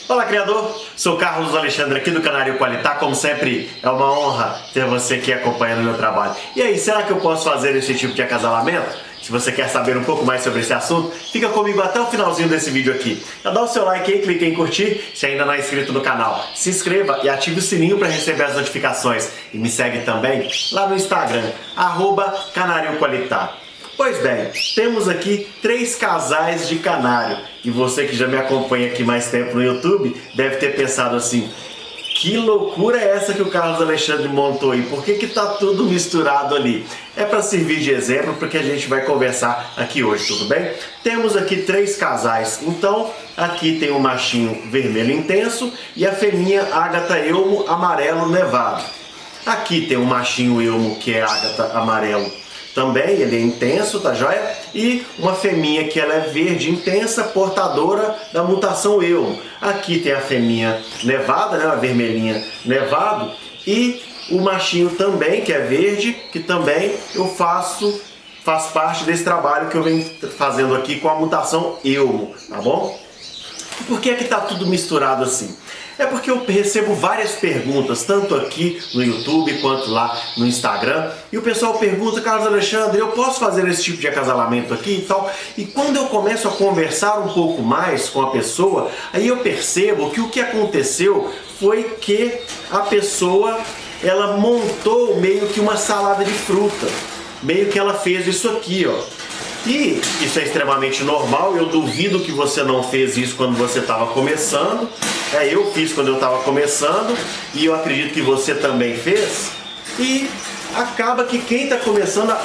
Olá, criador! Sou Carlos Alexandre aqui do Canário Qualitá. Como sempre, é uma honra ter você aqui acompanhando o meu trabalho. E aí, será que eu posso fazer esse tipo de acasalamento? Se você quer saber um pouco mais sobre esse assunto, fica comigo até o finalzinho desse vídeo aqui. Já dá o seu like aí, clique em curtir, se ainda não é inscrito no canal. Se inscreva e ative o sininho para receber as notificações. E me segue também lá no Instagram, @Canário Qualitá. Pois bem, temos aqui 3 casais de canário. E você que já me acompanha aqui mais tempo no YouTube, deve ter pensado assim: que loucura é essa que o Carlos Alexandre montou aí? Por que que tá tudo misturado ali? É para servir de exemplo porque a gente vai conversar aqui hoje, tudo bem? Temos aqui 3 casais. Então, aqui tem o machinho vermelho intenso e a fêmea Ágata Elmo amarelo nevado. Aqui tem o machinho Elmo, que é Ágata amarelo também, ele é intenso, tá joia? E uma fêmea que ela é verde intensa, portadora da mutação Elmo. Aqui tem a fêmea nevada, né, a vermelhinha nevado, e o machinho também, que é verde, que também faz parte desse trabalho que eu venho fazendo aqui com a mutação Elmo, tá bom? E por que é que tá tudo misturado assim? É porque eu recebo várias perguntas, tanto aqui no YouTube quanto lá no Instagram. E o pessoal pergunta: Carlos Alexandre, eu posso fazer esse tipo de acasalamento aqui e tal? E quando eu começo a conversar um pouco mais com a pessoa, aí eu percebo que o que aconteceu foi que a pessoa, ela montou meio que uma salada de fruta. Meio que ela fez isso aqui, ó. E isso é extremamente normal, eu duvido que você não fez isso quando você estava começando. Eu fiz quando eu estava começando e eu acredito que você também fez. E acaba que quem está começando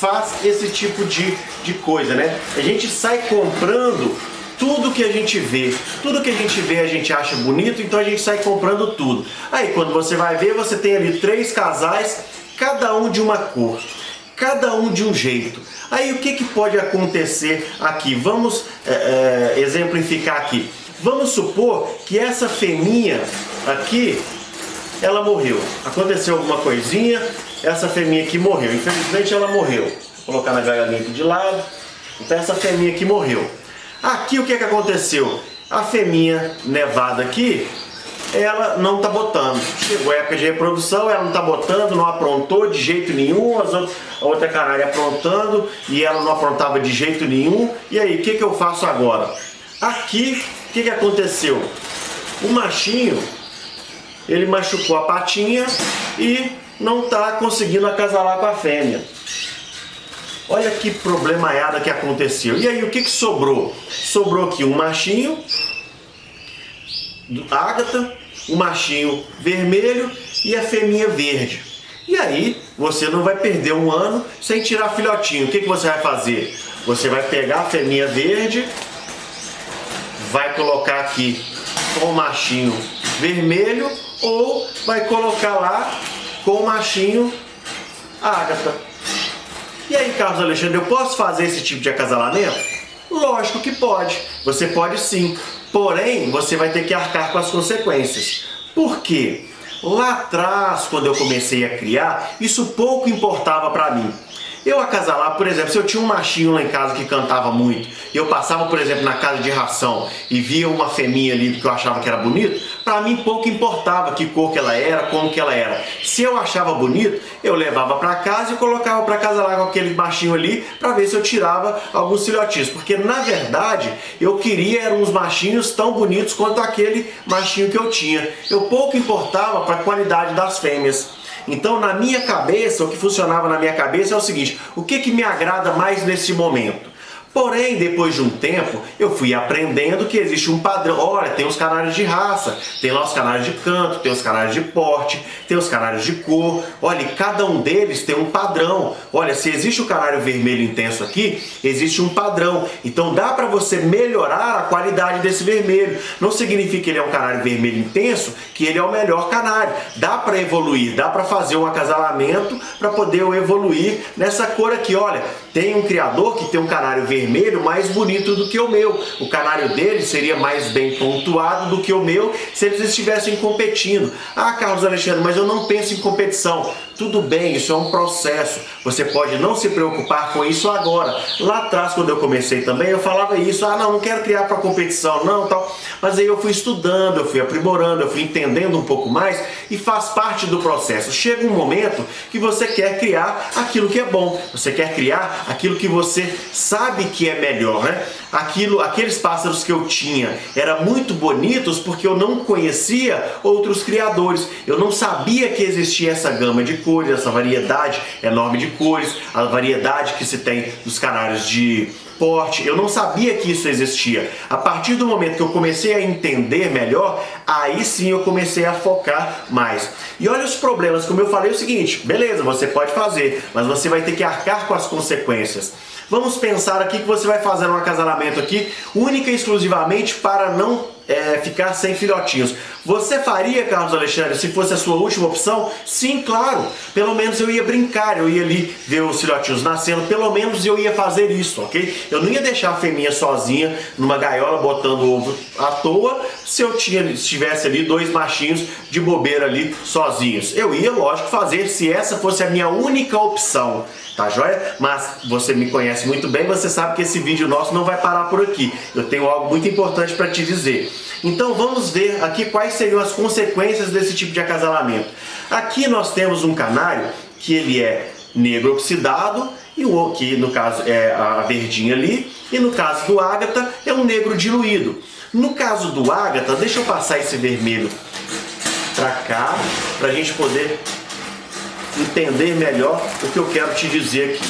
faz esse tipo de coisa, né? A gente sai comprando tudo que a gente vê. Tudo que a gente vê a gente acha bonito, então a gente sai comprando tudo. Aí quando você vai ver, você tem ali 3 casais, cada um de uma cor, cada um de um jeito. Aí o que pode acontecer aqui? Vamos exemplificar aqui. Vamos supor que essa fêmea aqui, ela morreu. Aconteceu alguma coisinha, essa fêmea aqui morreu. Infelizmente ela morreu. Vou colocar na gaiolinha aqui de lado. Então essa fêmea aqui morreu. Aqui o que aconteceu? A fêmea nevada aqui, ela não está botando. Chegou a época de reprodução, ela não está botando, não aprontou de jeito nenhum. A outra canária aprontando e ela não aprontava de jeito nenhum. E aí, o que eu faço agora? Aqui, o que aconteceu? O machinho, ele machucou a patinha e não está conseguindo acasalar com a fêmea. Olha que problemaiada que aconteceu. E aí, o que sobrou? Sobrou aqui um machinho Ágata, o machinho vermelho e a fêmea verde. E aí, você não vai perder um ano sem tirar filhotinho. O que você vai fazer? Você vai pegar a fêmea verde, vai colocar aqui com o machinho vermelho ou vai colocar lá com o machinho Ágata. E aí, Carlos Alexandre, eu posso fazer esse tipo de acasalamento? Lógico que pode. Você pode sim. Porém, você vai ter que arcar com as consequências. Por quê? Lá atrás, quando eu comecei a criar, isso pouco importava para mim. Eu acasalar, por exemplo, se eu tinha um machinho lá em casa que cantava muito, e eu passava, por exemplo, na casa de ração e via uma fêmea ali que eu achava que era bonito, para mim pouco importava que cor que ela era, como que ela era. Se eu achava bonito, eu levava para casa e colocava para acasalar com aquele machinho ali para ver se eu tirava alguns filhotinhos. Porque na verdade eu queria eram uns machinhos tão bonitos quanto aquele machinho que eu tinha. Eu pouco importava para a qualidade das fêmeas. Então, na minha cabeça, o que funcionava na minha cabeça é o seguinte: o que me agrada mais nesse momento? Porém, depois de um tempo, eu fui aprendendo que existe um padrão. Olha, tem os canários de raça, tem lá os canários de canto, tem os canários de porte, tem os canários de cor. Olha, cada um deles tem um padrão. Olha, se existe o canário vermelho intenso aqui, existe um padrão. Então dá para você melhorar a qualidade desse vermelho. Não significa que ele é um canário vermelho intenso, que ele é o melhor canário. Dá para evoluir, dá para fazer um acasalamento para poder eu evoluir nessa cor aqui. Olha, tem um criador que tem um canário vermelho mais bonito do que o meu. O canário dele seria mais bem pontuado do que o meu se eles estivessem competindo. Ah, Carlos Alexandre, mas eu não penso em competição. Tudo bem, isso é um processo. Você pode não se preocupar com isso agora. Lá atrás, quando eu comecei também, eu falava isso. Não quero criar para competição, não, tal. Mas aí eu fui estudando, eu fui aprimorando, eu fui entendendo um pouco mais e faz parte do processo. Chega um momento que você quer criar aquilo que é bom. Você quer criar aquilo que você sabe que é melhor, né? Aqueles pássaros que eu tinha eram muito bonitos porque eu não conhecia outros criadores. Eu não sabia que existia essa gama de cores, essa variedade enorme de cores, a variedade que se tem dos canários de porte. Eu não sabia que isso existia. A partir do momento que eu comecei a entender melhor, aí sim eu comecei a focar mais. E olha os problemas, como eu falei, é o seguinte: beleza, você pode fazer, mas você vai ter que arcar com as consequências. Vamos pensar aqui que você vai fazer um acasalamento aqui única e exclusivamente para não ficar sem filhotinhos. Você faria, Carlos Alexandre, se fosse a sua última opção? Sim, claro. Pelo menos eu ia brincar, eu ia ali ver os filhotinhos nascendo, pelo menos eu ia fazer isso, ok? Eu não ia deixar a fêmea sozinha numa gaiola botando ovo à toa se eu estivesse ali 2 machinhos de bobeira ali sozinhos. Eu ia, lógico, fazer se essa fosse a minha única opção. Tá joia? Mas você me conhece muito bem, você sabe que esse vídeo nosso não vai parar por aqui. Eu tenho algo muito importante para te dizer. Então vamos ver aqui quais seriam as consequências desse tipo de acasalamento. Aqui nós temos um canário que ele é negro oxidado, e o que no caso é a verdinha ali, e no caso do ágata é um negro diluído. No caso do ágata, deixa eu passar esse vermelho para cá, para a gente poder entender melhor o que eu quero te dizer aqui.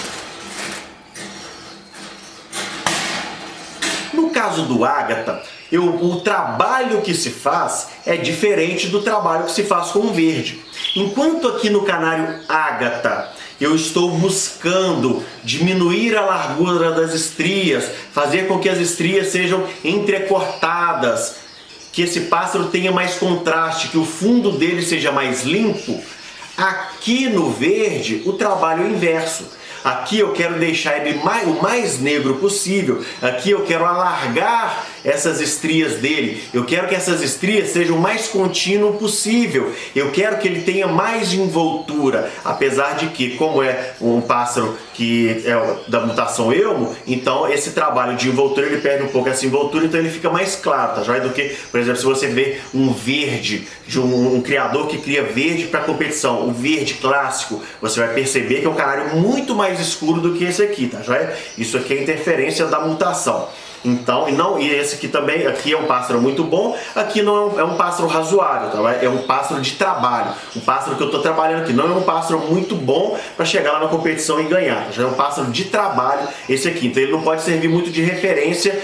No caso do ágata, o trabalho que se faz é diferente do trabalho que se faz com o verde. Enquanto aqui no canário ágata eu estou buscando diminuir a largura das estrias, fazer com que as estrias sejam entrecortadas, que esse pássaro tenha mais contraste, que o fundo dele seja mais limpo. Aqui no verde, o trabalho é o inverso. Aqui eu quero deixar ele o mais negro possível. Aqui eu quero alargar essas estrias dele. Eu quero que essas estrias sejam o mais contínuo possível. Eu quero que ele tenha mais envoltura. Apesar de que, como é um pássaro que é da mutação Elmo, então esse trabalho de envoltura ele perde um pouco essa envoltura, então ele fica mais claro, tá joia? Do que, por exemplo, se você vê um verde de um criador que cria verde para competição, o verde clássico, você vai perceber que é um canário muito mais escuro do que esse aqui, tá joia? Isso aqui é interferência da mutação. Então, e esse aqui também, aqui é um pássaro muito bom, aqui não é um pássaro razoável, tá? É um pássaro de trabalho, um pássaro que eu estou trabalhando aqui, não é um pássaro muito bom para chegar lá na competição e ganhar, já é um pássaro de trabalho esse aqui, então ele não pode servir muito de referência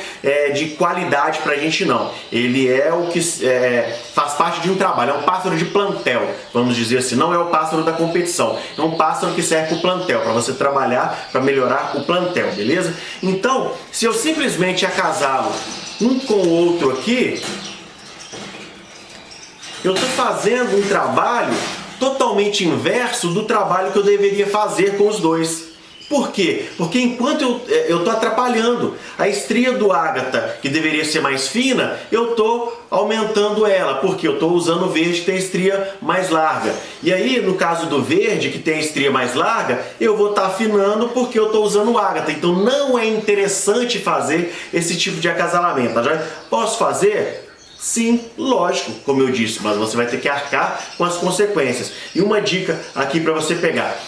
de qualidade pra gente não, ele é o que faz parte de um trabalho, é um pássaro de plantel, vamos dizer assim, não é o pássaro da competição, é um pássaro que serve para o plantel, para você trabalhar, para melhorar o plantel, beleza? Então, se eu simplesmente acasá-lo um com o outro aqui, eu estou fazendo um trabalho totalmente inverso do trabalho que eu deveria fazer com os dois. Por quê? Porque enquanto eu estou atrapalhando a estria do ágata, que deveria ser mais fina, eu estou aumentando ela, porque eu estou usando o verde que tem a estria mais larga. E aí, no caso do verde, que tem a estria mais larga, eu vou estar afinando porque eu estou usando o ágata. Então não é interessante fazer esse tipo de acasalamento. Tá? Posso fazer? Sim, lógico, como eu disse, mas você vai ter que arcar com as consequências. E uma dica aqui para você pegar.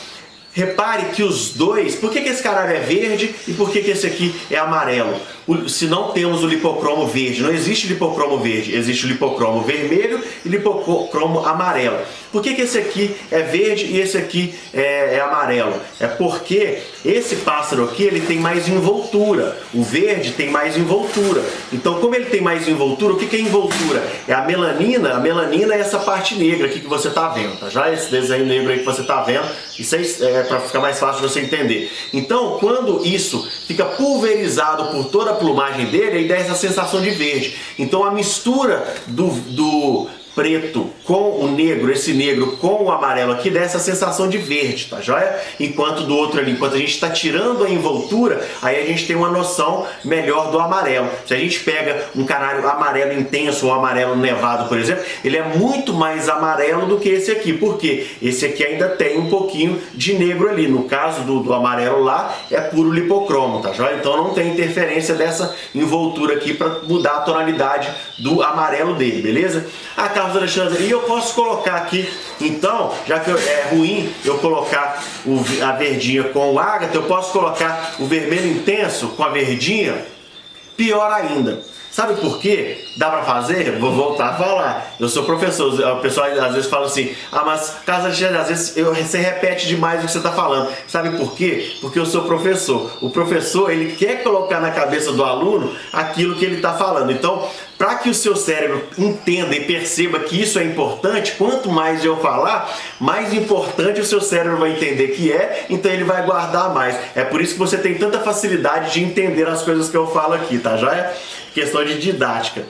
Repare que os dois, por que esse canário é verde e por que esse aqui é amarelo? Se não temos o lipocromo verde, não existe lipocromo verde, existe o lipocromo vermelho e lipocromo amarelo. Por que esse aqui é verde e esse aqui é amarelo? É porque esse pássaro aqui ele tem mais envoltura, o verde tem mais envoltura. Então, como ele tem mais envoltura, o que é envoltura? É a melanina é essa parte negra aqui que você está vendo, tá? Já esse desenho negro aí que você está vendo, isso é para ficar mais fácil de você entender. Então, quando isso fica pulverizado por toda a plumagem dele, aí dá essa sensação de verde. Então, a mistura do preto com o negro, esse negro com o amarelo aqui, dá essa sensação de verde, tá joia? Enquanto do outro ali, enquanto a gente está tirando a envoltura, aí a gente tem uma noção melhor do amarelo. Se a gente pega um canário amarelo intenso ou amarelo nevado, por exemplo, ele é muito mais amarelo do que esse aqui. Por quê? Esse aqui ainda tem um pouquinho de negro ali. No caso do amarelo lá, é puro lipocromo, tá joia? Então não tem interferência dessa envoltura aqui para mudar a tonalidade do amarelo dele, beleza? Ah, Carlos Alexandre, e eu posso colocar aqui, então, já que é ruim eu colocar a verdinha com o ágata, eu posso colocar o vermelho intenso com a verdinha? Pior ainda. Sabe por quê? Dá pra fazer? Vou voltar a falar. Eu sou professor, o pessoal às vezes fala assim, ah, mas Carlos Alexandre, às vezes você repete demais o que você está falando. Sabe por quê? Porque eu sou professor. O professor, ele quer colocar na cabeça do aluno aquilo que ele está falando. Então, para que o seu cérebro entenda e perceba que isso é importante, quanto mais eu falar, mais importante o seu cérebro vai entender que é, então ele vai guardar mais. É por isso que você tem tanta facilidade de entender as coisas que eu falo aqui, tá joia? Questão de didática.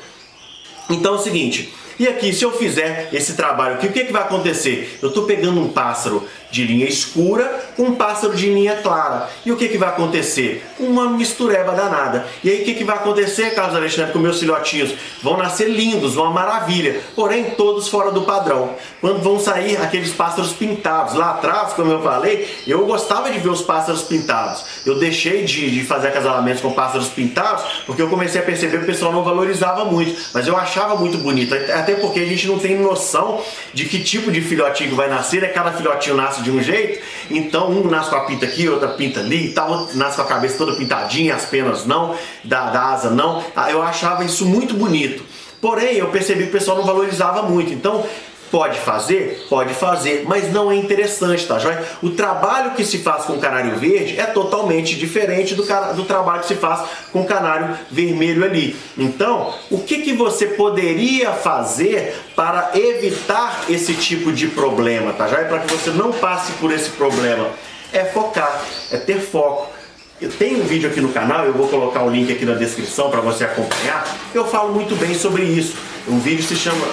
Então é o seguinte, e aqui se eu fizer esse trabalho aqui, o que vai acontecer? Eu estou pegando um pássaro de linha escura com um pássaro de linha clara. E o que vai acontecer? Uma mistureba danada. E aí o que vai acontecer, Carlos Alexandre, com meus filhotinhos? Vão nascer lindos, uma maravilha, porém todos fora do padrão. Quando vão sair aqueles pássaros pintados, lá atrás, como eu falei, eu gostava de ver os pássaros pintados. Eu deixei de fazer acasalamentos com pássaros pintados, porque eu comecei a perceber que o pessoal não valorizava muito, mas eu achava muito bonito, até porque a gente não tem noção de que tipo de filhotinho que vai nascer, né? Cada filhotinho nasce de um jeito, então um nasce com a pinta aqui, outra pinta ali e tal, outro nasce com a cabeça toda pintadinha, as penas não, da asa não. Eu achava isso muito bonito, porém eu percebi que o pessoal não valorizava muito. Então pode fazer, mas não é interessante, tá joia? O trabalho que se faz com canário verde é totalmente diferente do trabalho que se faz com canário vermelho ali. Então, o que você poderia fazer para evitar esse tipo de problema, tá joia? Para que você não passe por esse problema, é focar, é ter foco. Eu tenho um vídeo aqui no canal, eu vou colocar o link aqui na descrição para você acompanhar. Eu falo muito bem sobre isso. O vídeo se chama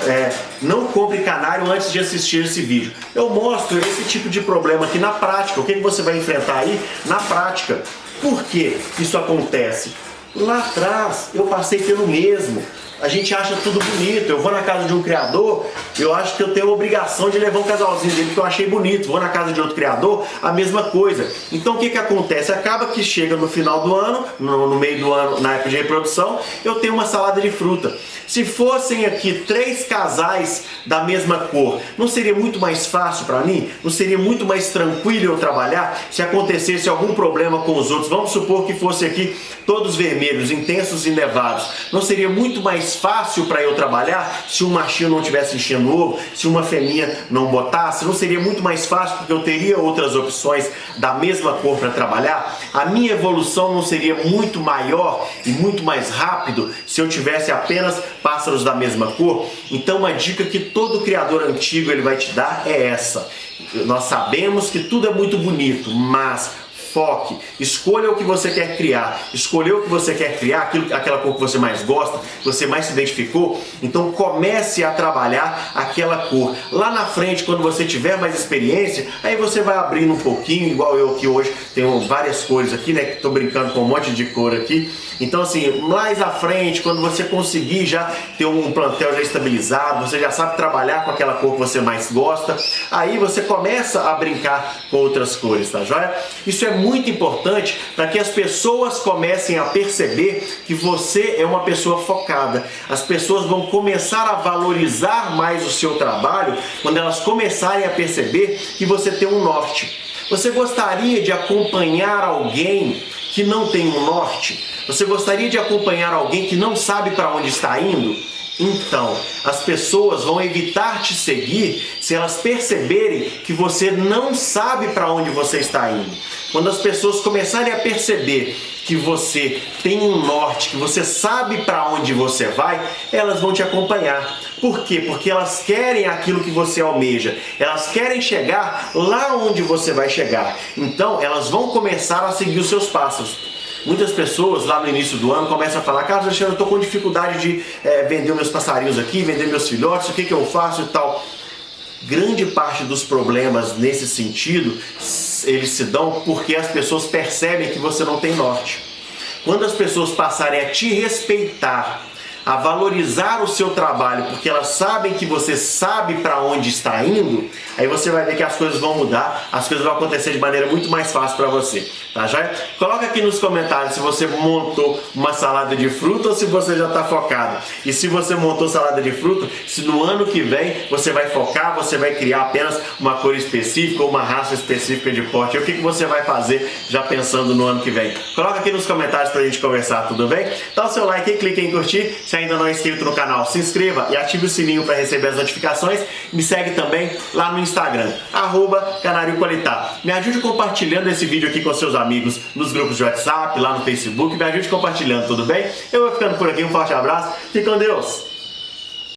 Não Compre Canário Antes de Assistir esse vídeo. Eu mostro esse tipo de problema aqui na prática. O que você vai enfrentar aí na prática? Por que isso acontece? Lá atrás eu passei pelo mesmo. A gente acha tudo bonito. Eu vou na casa de um criador, eu acho que eu tenho a obrigação de levar um casalzinho dele que eu achei bonito. Vou na casa de outro criador, a mesma coisa. Então o que acontece? Acaba que chega no final do ano, no meio do ano, na época de reprodução, eu tenho uma salada de fruta. Se fossem aqui 3 casais da mesma cor, não seria muito mais fácil para mim? Não seria muito mais tranquilo eu trabalhar? Se acontecesse algum problema com os outros, vamos supor que fosse aqui todos vermelhos, intensos e nevados, não seria muito mais fácil para eu trabalhar se um machinho não tivesse enchendo ovo, se uma fêmea não botasse? Não seria muito mais fácil porque eu teria outras opções da mesma cor para trabalhar? A minha evolução não seria muito maior e muito mais rápido se eu tivesse apenas pássaros da mesma cor? Então uma dica que todo criador antigo ele vai te dar é essa. Nós sabemos que tudo é muito bonito, mas foque, escolha o que você quer criar. Escolher o que você quer criar, aquela cor que você mais gosta, que você mais se identificou, então comece a trabalhar aquela cor. Lá na frente, quando você tiver mais experiência, aí você vai abrindo um pouquinho, igual eu que hoje tenho várias cores aqui, né? Estou brincando com um monte de cor aqui. Então assim, mais à frente, quando você conseguir já ter um plantel já estabilizado, você já sabe trabalhar com aquela cor que você mais gosta, aí você começa a brincar com outras cores, tá joia? Isso é muito importante para que as pessoas comecem a perceber que você é uma pessoa focada. As pessoas vão começar a valorizar mais o seu trabalho quando elas começarem a perceber que você tem um norte. Você gostaria de acompanhar alguém que não tem um norte? Você gostaria de acompanhar alguém que não sabe para onde está indo? Então, as pessoas vão evitar te seguir se elas perceberem que você não sabe para onde você está indo. Quando as pessoas começarem a perceber que você tem um norte, que você sabe para onde você vai, elas vão te acompanhar. Por quê? Porque elas querem aquilo que você almeja. Elas querem chegar lá onde você vai chegar. Então, elas vão começar a seguir os seus passos. Muitas pessoas lá no início do ano começam a falar: Carlos Alexandre, eu estou com dificuldade de vender meus passarinhos aqui, vender meus filhotes, o que eu faço e tal. Grande parte dos problemas nesse sentido, eles se dão porque as pessoas percebem que você não tem norte. Quando as pessoas passarem a te respeitar, a valorizar o seu trabalho, porque elas sabem que você sabe para onde está indo, aí você vai ver que as coisas vão mudar, as coisas vão acontecer de maneira muito mais fácil para você, tá joia? Coloca aqui nos comentários se você montou uma salada de fruta ou se você já está focado. E se você montou salada de fruta, se no ano que vem você vai focar, você vai criar apenas uma cor específica ou uma raça específica de porte, o que você vai fazer já pensando no ano que vem? Coloca aqui nos comentários pra gente conversar, tudo bem? Dá o seu like e clique em curtir. Se ainda não é inscrito no canal, se inscreva e ative o sininho para receber as notificações. Me segue também lá no Instagram, @Canário Qualitá. Me ajude compartilhando esse vídeo aqui com seus amigos nos grupos de WhatsApp, lá no Facebook. Me ajude compartilhando, tudo bem? Eu vou ficando por aqui, um forte abraço, fique com Deus!